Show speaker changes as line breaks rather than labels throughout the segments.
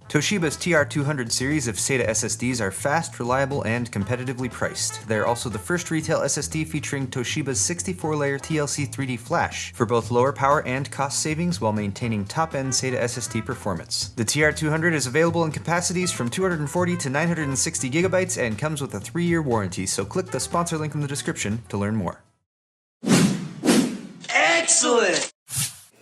Toshiba's TR200 series of SATA SSDs are fast, reliable, and competitively priced. They're also the first retail SSD featuring Toshiba's 64-layer TLC 3D flash for both lower power and cost savings while maintaining top-end SATA SSD performance. The TR200 is available in capacities from 240 to 960 gigabytes and comes with a 3-year warranty, so click the sponsor link in the description to learn more.
Excellent!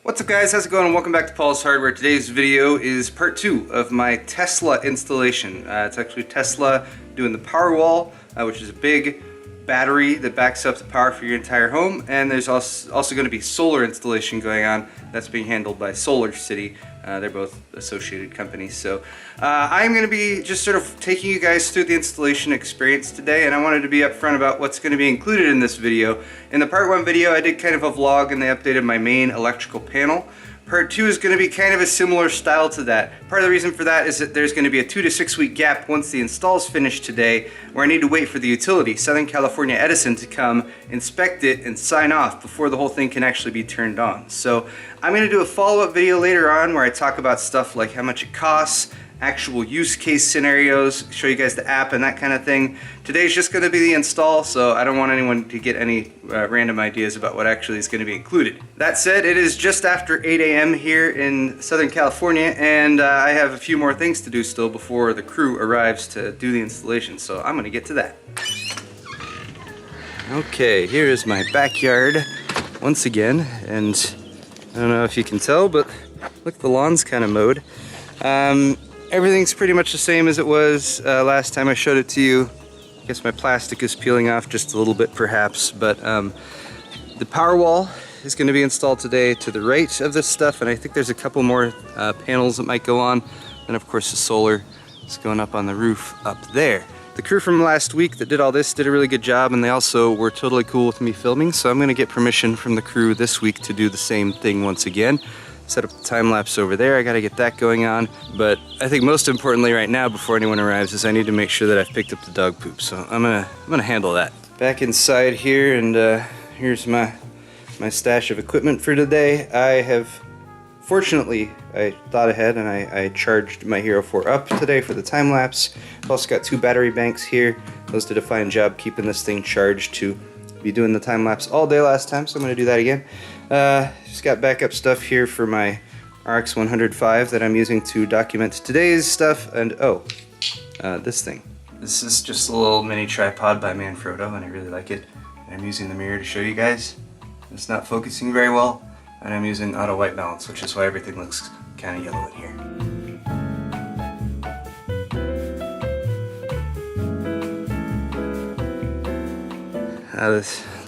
What's up guys, how's it going? Welcome back to Paul's Hardware. Today's video is part 2 of my Tesla installation. It's actually Tesla doing the Powerwall, which is a big battery that backs up the power for your entire home, and there's also going to be solar installation going on that's being handled by SolarCity. They're both associated companies. So I'm going to be just sort of taking you guys through the installation experience today, and I wanted to be upfront about what's going to be included in this video. In the part 1 video I did kind of a vlog and they updated my main electrical panel. Part 2 is going to be kind of a similar style to that. Part of the reason for that is that there's going to be a 2 to 6 week gap once the install is finished today, where I need to wait for the utility, Southern California Edison, to come inspect it and sign off before the whole thing can actually be turned on. So I'm going to do a follow-up video later on where I talk about stuff like how much it costs, actual use case scenarios, show you guys the app and that kind of thing. Today's just going to be the install, so I don't want anyone to get any random ideas about what actually is going to be included. That said, it is just after 8 a.m. here in Southern California, and I have a few more things to do still before the crew arrives to do the installation, so I'm going to get to that. Okay, here is my backyard once again, and I don't know if you can tell, but look, the lawn's kind of mowed. Everything's pretty much the same as it was last time I showed it to you. I guess my plastic is peeling off just a little bit perhaps, but the Powerwall is going to be installed today to the right of this stuff, and I think there's a couple more panels that might go on. And of course the solar is going up on the roof up there. The crew from last week that did all this did a really good job, and they also were totally cool with me filming, so I'm going to get permission from the crew this week to do the same thing once again. Set up the time lapse over there. I gotta get that going on. But I think most importantly right now, before anyone arrives, is I need to make sure that I've picked up the dog poop. So I'm gonna handle that. Back inside here, and here's my stash of equipment for today. Fortunately, I thought ahead and I charged my Hero 4 up today for the time lapse. I've also got 2 battery banks here. Those did a fine job keeping this thing charged to be doing the time lapse all day last time, so I'm gonna do that again. Just got backup stuff here for my RX 105 that I'm using to document today's stuff, and this thing. This is just a little mini tripod by Manfrotto, and I really like it. I'm using the mirror to show you guys. It's not focusing very well, and I'm using auto white balance, which is why everything looks kind of yellow in here.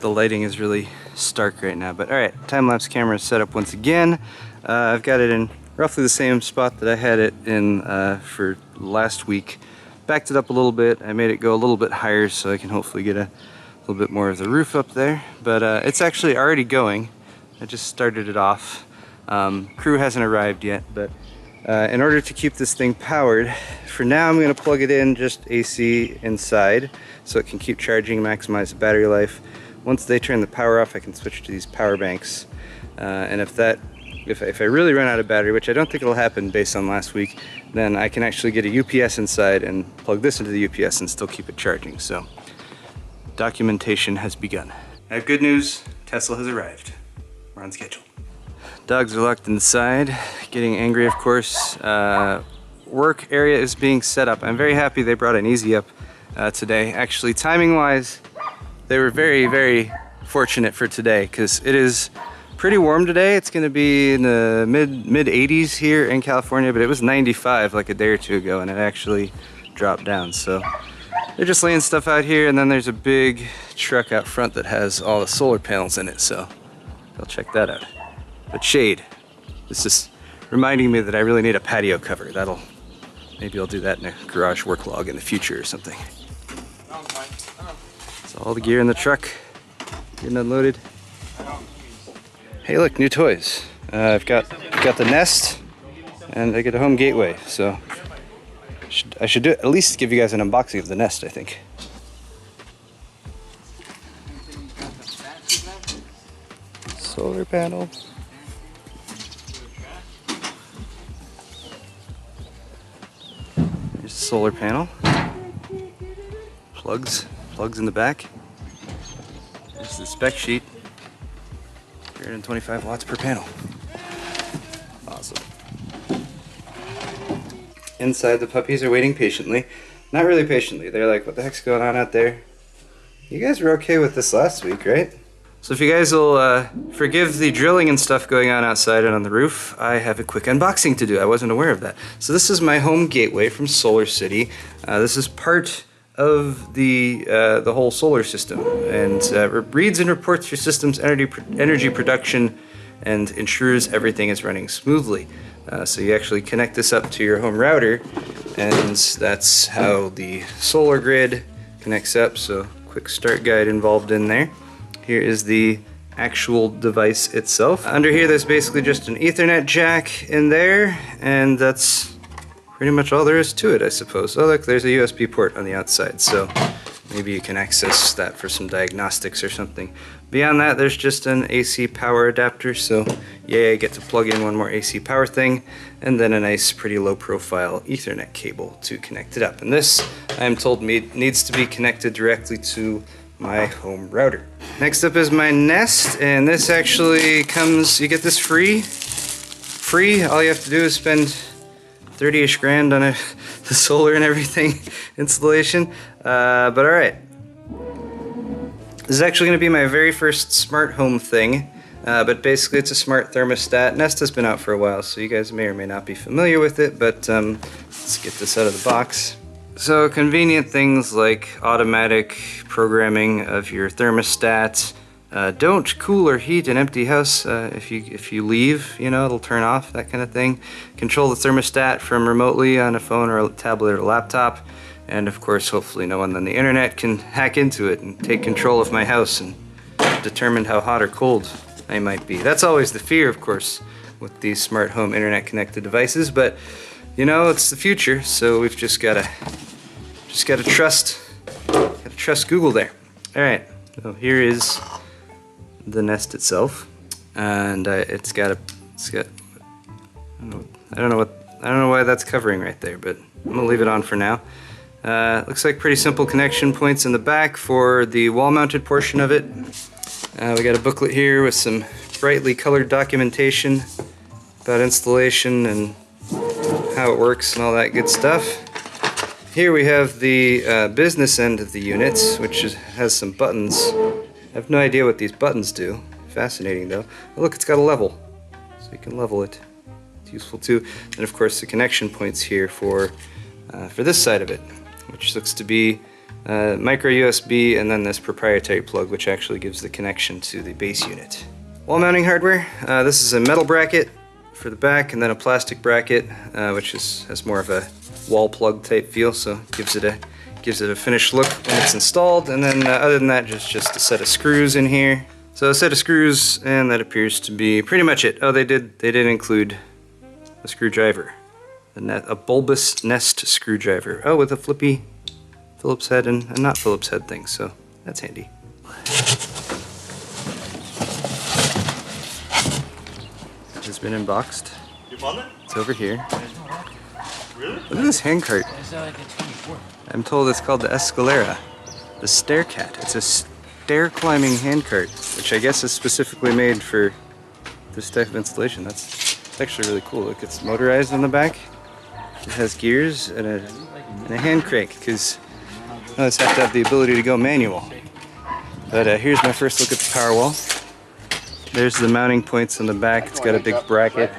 The lighting is really stark right now, but alright, time-lapse camera is set up once again. I've got it in roughly the same spot that I had it in for last week. Backed it up a little bit. I made it go a little bit higher so I can hopefully get a little bit more of the roof up there, but it's actually already going. I just started it off. Crew hasn't arrived yet, but in order to keep this thing powered, for now I'm going to plug it in just AC inside so it can keep charging, maximize the battery life. Once they turn the power off, I can switch to these power banks. And if I really run out of battery, which I don't think it'll happen based on last week, then I can actually get a UPS inside and plug this into the UPS and still keep it charging. So documentation has begun. I have good news, Tesla has arrived. We're on schedule. Dogs are locked inside, getting angry of course. Work area is being set up. I'm very happy they brought an Easy Up today. Actually, timing wise, they were very, very fortunate for today because it is pretty warm today. It's going to be in the mid 80s here in California, but it was 95 like a day or two ago, and it actually dropped down. So they're just laying stuff out here, and then there's a big truck out front that has all the solar panels in it, so I'll check that out. But shade, this is reminding me that I really need a patio cover. Maybe I'll do that in a garage work log in the future or something. So all the gear in the truck getting unloaded. Hey look, new toys. I've got the Nest, and I get a home gateway, so I should at least give you guys an unboxing of the Nest, I think. Solar panel. Here's the solar panel. Plugs in the back. There's the spec sheet. 325 watts per panel. Awesome. Inside, the puppies are waiting patiently. Not really patiently. They're like, what the heck's going on out there? You guys were okay with this last week, right? So if you guys will forgive the drilling and stuff going on outside and on the roof, I have a quick unboxing to do. I wasn't aware of that. So this is my home gateway from Solar City. This is part of the whole solar system, and reads and reports your system's energy production and ensures everything is running smoothly. So you actually connect this up to your home router, and that's how the solar grid connects up. So quick start guide involved in there. Here is the actual device itself. Under here there's basically just an Ethernet jack in there, and that's pretty much all there is to it, I suppose. Oh look, there's a USB port on the outside, so maybe you can access that for some diagnostics or something. Beyond that, there's just an AC power adapter, so yay, I get to plug in one more AC power thing, and then a nice, pretty low profile Ethernet cable to connect it up. And this, I am told, needs to be connected directly to my home router. Next up is my Nest, and this actually comes, you get this free. All you have to do is spend 30-ish grand on the solar and everything installation. But all right. This is actually going to be my very first smart home thing, but basically it's a smart thermostat. Nest has been out for a while, so you guys may or may not be familiar with it, but let's get this out of the box. So convenient things like automatic programming of your thermostat. Don't cool or heat an empty house. If you leave, you know, it'll turn off, that kind of thing. Control the thermostat from remotely on a phone or a tablet or a laptop. And of course, hopefully no one on the internet can hack into it and take control of my house and determine how hot or cold I might be. That's always the fear, of course, with these smart home internet connected devices, but you know, it's the future, so we've just gotta trust Google there. All right, so here is the Nest itself, and I don't know why that's covering right there, but I'm gonna leave it on for now. Looks like pretty simple connection points in the back for the wall-mounted portion of it. We got a booklet here with some brightly colored documentation about installation and how it works and all that good stuff. Here we have the business end of the unit, which has some buttons. I have no idea what these buttons do. Fascinating though. Oh, look, it's got a level, so you can level it. It's useful too. And of course the connection points here for this side of it, which looks to be micro USB, and then this proprietary plug which actually gives the connection to the base unit. Wall mounting hardware. This is a metal bracket for the back, and then a plastic bracket which has more of a wall plug type feel, so gives it a finished look when it's installed. And then other than that, just a set of screws in here. So a set of screws, and that appears to be pretty much it. Oh, they did include a screwdriver, a bulbous Nest screwdriver. Oh, with a flippy Phillips head and not Phillips head thing, so that's handy. It's been unboxed.
You found it?
It's over here.
Really?
Look at this handcart. I'm told it's called the Escalera, the Staircat. It's a stair climbing handcart, which I guess is specifically made for this type of installation. It's actually really cool. Look, it's motorized on the back. It has gears and a hand crank, because I just have to have the ability to go manual. But here's my first look at the power wall. There's the mounting points on the back. It's got a big bracket,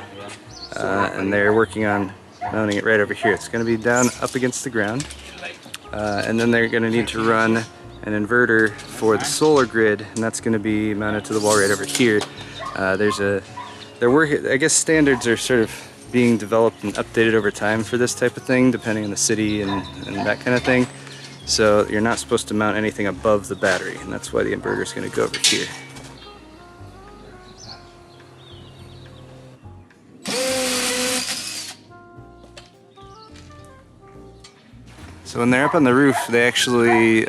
and they're working on mounting it right over here. It's going to be down up against the ground, and then they're going to need to run an inverter for the solar grid, and that's going to be mounted to the wall right over here. I guess standards are sort of being developed and updated over time for this type of thing, depending on the city and that kind of thing. So you're not supposed to mount anything above the battery, and that's why the inverter is going to go over here. So when they're up on the roof, they actually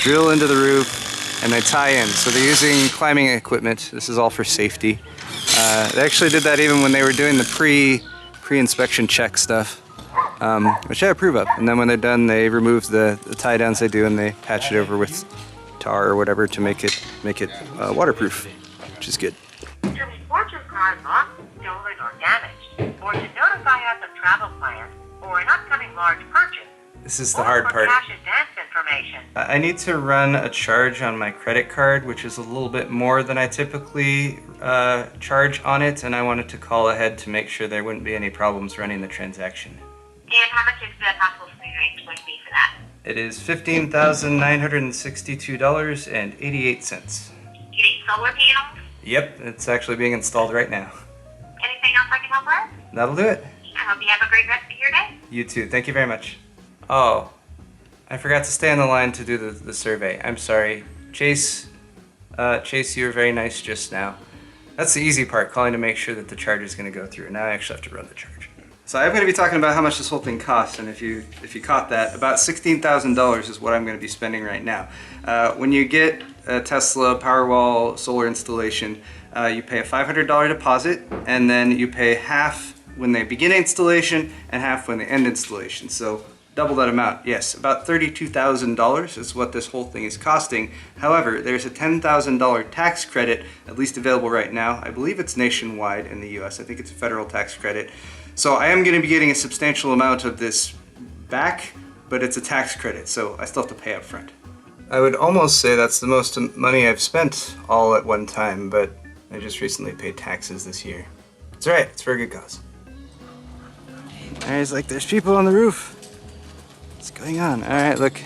drill into the roof and they tie in. So they're using climbing equipment. This is all for safety. They actually did that even when they were doing the pre-inspection check stuff. which I approve of. And then when they're done, they remove the tie downs they do and they patch it over with tar or whatever to make it waterproof, which is good.
To report your car lost, stolen, or damaged, or to notify us of travel plans or an upcoming large purchase,
This is the hard part.
cash advance information.
I need to run a charge on my credit card, which is a little bit more than I typically charge on it, and I wanted to call ahead to make sure there wouldn't be any problems running the transaction.
And how much is the possible range going to be for that?
It is $15,962.88.
Getting solar panels?
Yep, it's actually being installed right now.
Anything else I can help with?
That'll do it.
I hope you have a great rest of your day.
You too. Thank you very much. Oh, I forgot to stay on the line to do the survey. I'm sorry. Chase, you were very nice just now. That's the easy part, calling to make sure that the charge is going to go through. Now I actually have to run the charge. So I'm going to be talking about how much this whole thing costs, and if you caught that, about $16,000 is what I'm going to be spending right now. When you get a Tesla Powerwall solar installation, you pay a $500 deposit, and then you pay half when they begin installation and half when they end installation. So double that amount. Yes, about $32,000 is what this whole thing is costing. However, there's a $10,000 tax credit, at least available right now. I believe it's nationwide in the US. I think it's a federal tax credit. So I am going to be getting a substantial amount of this back, but it's a tax credit, so I still have to pay up front. I would almost say that's the most money I've spent all at one time, but I just recently paid taxes this year. It's alright, it's for a good cause.
He's like, there's people on the roof. What's going on? All right, look.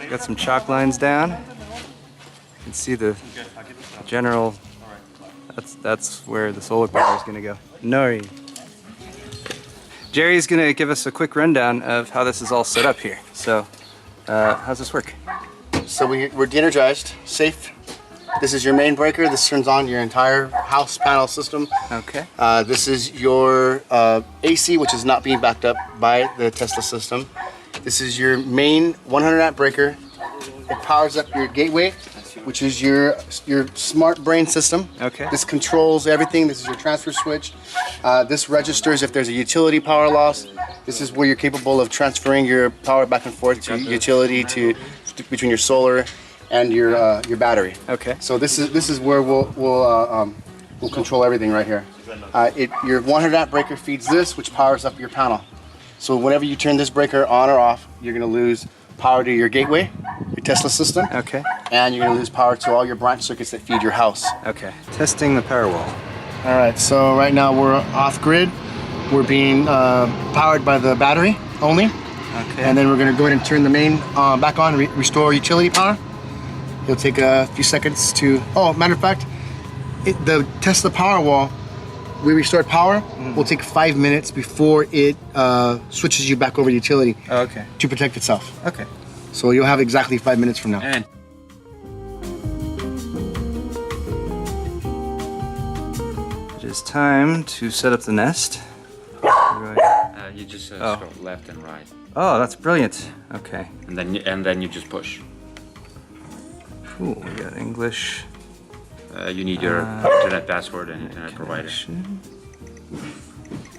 Got some chalk lines down. You can see the general. That's where the solar power is going to go. Nori. Jerry's going to give us a quick rundown of how this is all set up here. So, how's this work?
So we're de-energized, safe. This is your main breaker. This turns on your entire house panel system.
Okay.
This is your AC, which is not being backed up by the Tesla system. This is your main 100 amp breaker. It powers up your gateway, which is your smart brain system.
Okay.
This controls everything. This is your transfer switch. This registers if there's a utility power loss. This is where you're capable of transferring your power back and forth to utility between your solar and your battery.
Okay.
So this is where we'll control everything right here. Your 100 amp breaker feeds this, which powers up your panel. So whenever you turn this breaker on or off, you're going to lose power to your gateway, your Tesla system.
Okay.
And you're going to lose power to all your branch circuits that feed your house.
Okay. Testing the Powerwall.
All right. So right now we're off grid. We're being powered by the battery only.
Okay.
And then we're going to go ahead and turn the main back on, restore utility power. It'll take a few seconds to. Oh, matter of fact, the Tesla Powerwall, we restored power. Will take 5 minutes before it switches you back over to utility.
Oh, okay.
To protect itself.
Okay.
So you'll have exactly 5 minutes from now.
And
It is time to set up the nest.
you just
Oh.
scroll left and right,
Oh, that's brilliant. Okay.
and then you just push.
Cool. We got English.
You need your internet password and internet provider.
connection.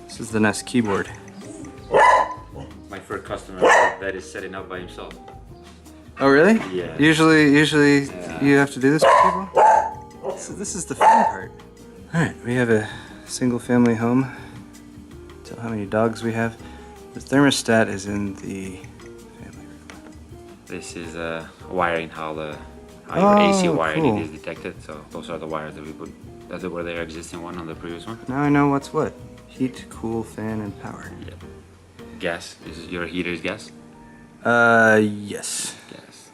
This is the Nest keyboard.
My first customer that is setting up by himself.
Oh, really?
Yeah.
Usually you have to do this with people? So this is the fun part. All right, we have a single family home. Tell how many dogs we have. The thermostat is in the family room.
This is wiring how your AC
Oh,
wiring
cool.
is detected. So those are the wires that we put. That's where the existing one on the previous one.
Now I know what's what. Heat, cool, fan, and power.
Yeah. Gas. Is your heater is gas?
Yes.
Gas.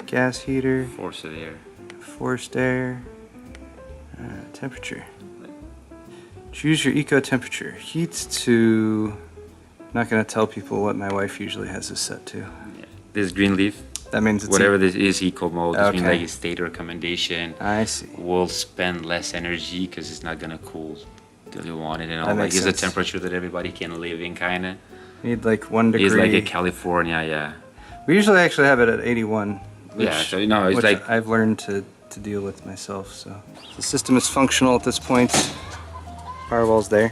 Gas heater,
Force of air.
forced air, temperature. Choose your eco temperature. Heat to. Not gonna tell people what my wife usually has this set to.
Yeah. This green leaf.
That means it's
Whatever this is, eco mode. This means
Okay.
like a state recommendation.
I see.
Will spend less energy because it's not gonna cool till you want it. You know,
That
like
makes
it's
sense.
a temperature that everybody can live in, kind of.
Need like 1 degree.
It's like a California, yeah.
We usually actually have it at 81. Which,
Yeah, so, no, it's
which
like-
I've learned to deal with myself. So the system is functional at this point. Powerwall's there.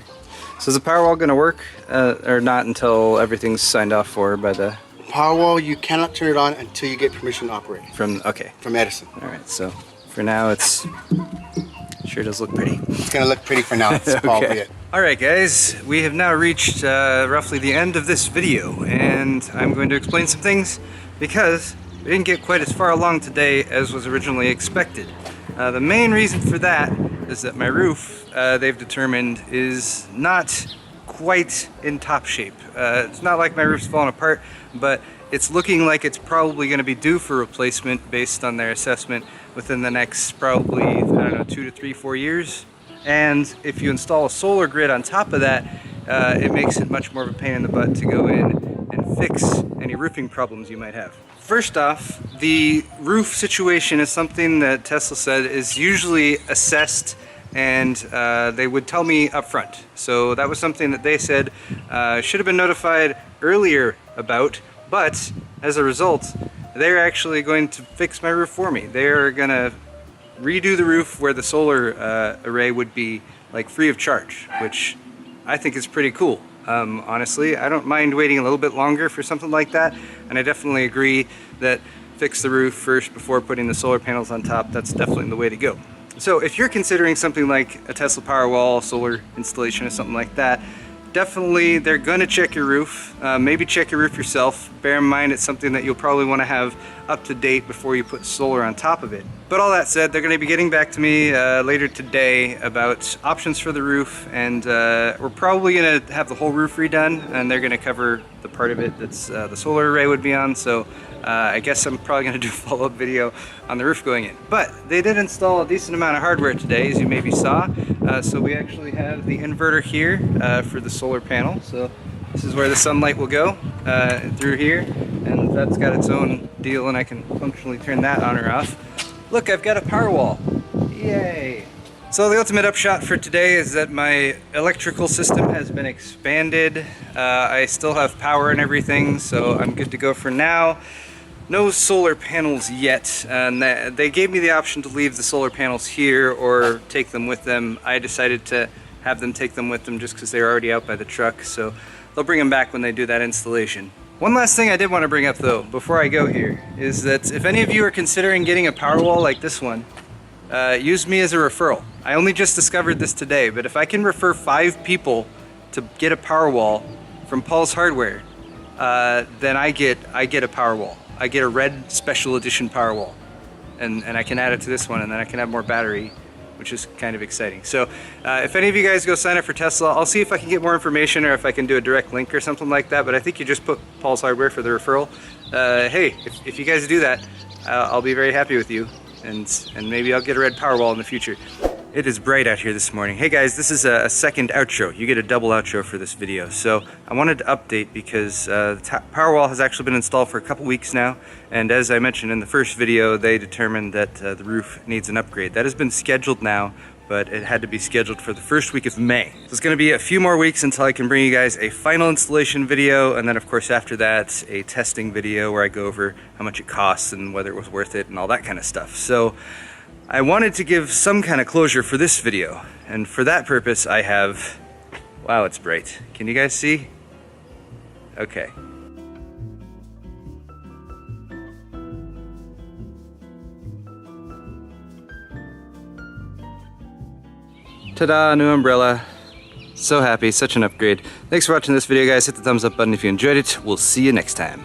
So is the Powerwall going to work or not until everything's signed off for by the...
Powerwall, you cannot turn it on until you get permission to operate.
From
Edison.
All right, so for now it's... Sure does look pretty.
It's going to look pretty for now. That's probably it.
Alright guys, we have now reached roughly the end of this video, and I'm going to explain some things because we didn't get quite as far along today as was originally expected. The main reason for that is that my roof, they've determined, is not quite in top shape. It's not like my roof's falling apart, but it's looking like it's probably going to be due for replacement based on their assessment within the next probably, I don't know, 2 to 3, 4 years. And if you install a solar grid on top of that, it makes it much more of a pain in the butt to go in and fix any roofing problems you might have. First off, the roof situation is something that Tesla said is usually assessed, and they would tell me up front. So that was something that they said should have been notified earlier about, but as a result, they're actually going to fix my roof for me. They're gonna redo the roof where the solar array would be like free of charge, which I think is pretty cool. Honestly, I don't mind waiting a little bit longer for something like that, and I definitely agree that fix the roof first before putting the solar panels on top. That's definitely the way to go. So if you're considering something like a Tesla Powerwall, solar installation or something like that, definitely they're gonna check your roof. Maybe check your roof yourself. Bear in mind it's something that you'll probably want to have up to date before you put solar on top of it. But all that said, they're gonna be getting back to me later today about options for the roof, and we're probably gonna have the whole roof redone, and they're gonna cover the part of it that's the solar array would be on. So I guess I'm probably gonna do a follow-up video on the roof going in. But they did install a decent amount of hardware today, as you maybe saw. So we actually have the inverter here for the solar panel. So this is where the sunlight will go through here, and that's got its own deal, and I can functionally turn that on or off. Look, I've got a Powerwall. Yay! So the ultimate upshot for today is that my electrical system has been expanded. I still have power and everything, so I'm good to go for now. No solar panels yet, and they gave me the option to leave the solar panels here or take them with them. I decided to have them take them with them just because they're already out by the truck, so they'll bring them back when they do that installation. One last thing I did want to bring up though, before I go here, is that if any of you are considering getting a Powerwall like this one, use me as a referral. I only just discovered this today, but if I can refer 5 people to get a Powerwall from Paul's Hardware, then I get a Powerwall. I get a red special edition Powerwall, and I can add it to this one, and then I can have more battery, which is kind of exciting. So if any of you guys go sign up for Tesla, I'll see if I can get more information or if I can do a direct link or something like that, but I think you just put Paul's Hardware for the referral. Hey, if you guys do that, I'll be very happy with you, and maybe I'll get a red Powerwall in the future. It is bright out here this morning. Hey guys, this is a second outro. You get a double outro for this video. So I wanted to update because the Powerwall has actually been installed for a couple weeks now, and as I mentioned in the first video, they determined that the roof needs an upgrade. That has been scheduled now, but it had to be scheduled for the first week of May. So it's going to be a few more weeks until I can bring you guys a final installation video, and then of course after that a testing video where I go over how much it costs and whether it was worth it and all that kind of stuff. So I wanted to give some kind of closure for this video, and for that purpose I have... Wow, it's bright. Can you guys see? Okay. Ta-da, new umbrella. So happy, such an upgrade. Thanks for watching this video guys. Hit the thumbs up button if you enjoyed it. We'll see you next time.